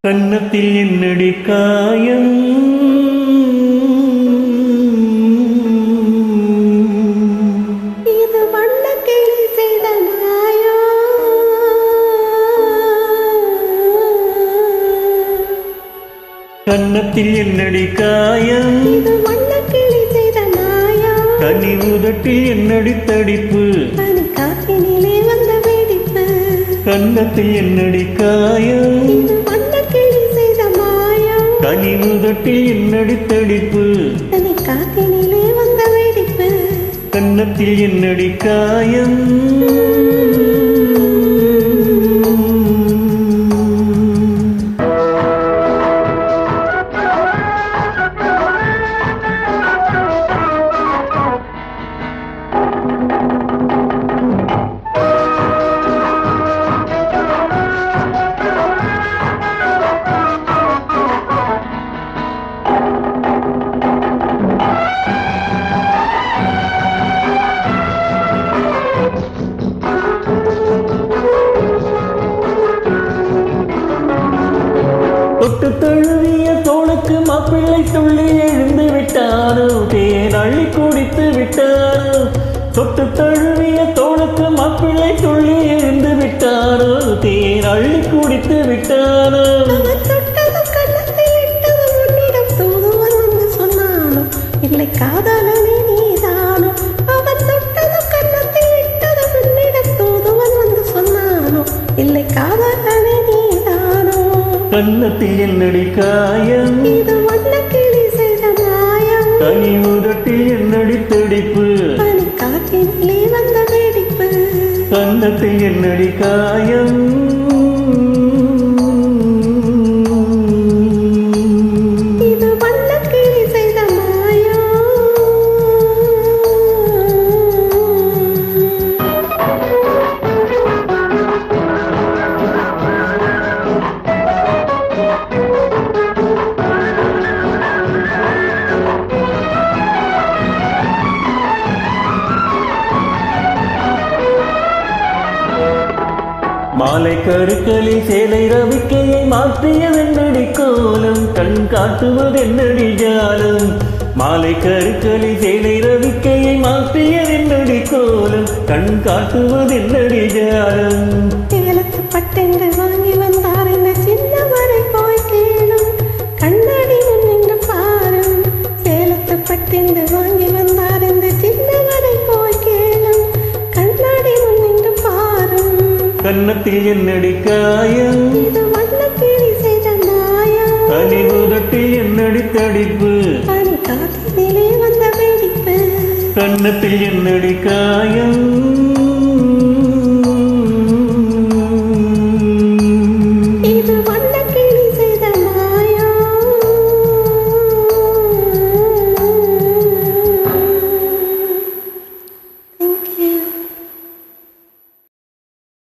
கன்னத்தில் என்னடி காயம், இது வண்ணக்கிளி செய்த நியாயம். கன்னத்தில் என்னடி காயம், இது வண்ணக்கிளி செய்த நியாயம். கனி உதட்டில் என்னடி தடிப்பு, பனி காற்றினிலே வந்த வெடிப்பு. கன்னத்தில் என்னடி காயம், இது வண்ணக்கிளி செய்த மாயம். கனி உதட்டில் என்னடி தடிப்பு, பனி காற்றினிலே வந்த வெடிப்பு. கன்னத்தில் என்னடி காயம். தொட்டு தழுவிய தோளுக்கு மாப்பிள்ளை துள்ளி எழுந்து விட்டாரோ, தேன் அள்ளி குடித்து விட்டாரோ. தொட்டு தழுவிய தோளுக்கு மாப்பிள்ளை துள்ளி எழுந்து விட்டாரோ, தேன் அள்ளி குடித்து விட்டாரோ. அவன் தொட்டதும் கன்னத்தில் இட்டதும் உன்னிடம் தூதுவன் வந்து சொன்னானோ, இல்லை காதலனே நீதானோ. அவன் தொட்டதும் கன்னத்தில் இட்டதும் உன்னிடம் தூதுவன் வந்து சொன்னானோ, இல்லை காதலனே நீதானோ. கன்னத்தில் என்னடி காயம், இது வண்ணக்கிளி செய்த மாயம். கனி உதட்டில் என்னடி துடிப்பு, பனி காற்றினிலே வந்த வெடிப்பு. கன்னத்தில் என்னடி காயம். இது வண்ணக்கிளி செய்த மாயம். மாலை கருக்களில் சேலை ரவிக்கையை மாற்றியதென்னடி கோலம், கண் காட்டுவதென்னடி ஜாலம். மாலை கருக்களில் சேலை ரவிக்கையை மாற்றியதென்னடி கோலம், கண் காட்டுவதென்னடி ஜாலம். சேலத்து பட்டென்று வாங்கி வந்தார் இந்த சின்னவரை போய் கேளும், கண்ணாடி முன் நின்று பாரும். சேலத்து பட்டென்று வாங்கி வந்தார் இந்த சின்னவரை போய் கேளும், கண்ணாடி முன் நின்று பாரும். கன்னத்தில் என்னடி காயம், இது வண்ணக்கிளி செய்த மாயம். கனி உதட்டில் என்னடி தடிப்பு, பனி காற்றினிலே வந்த வெடிப்பு. கன்னத்தில் என்னடி காயம்.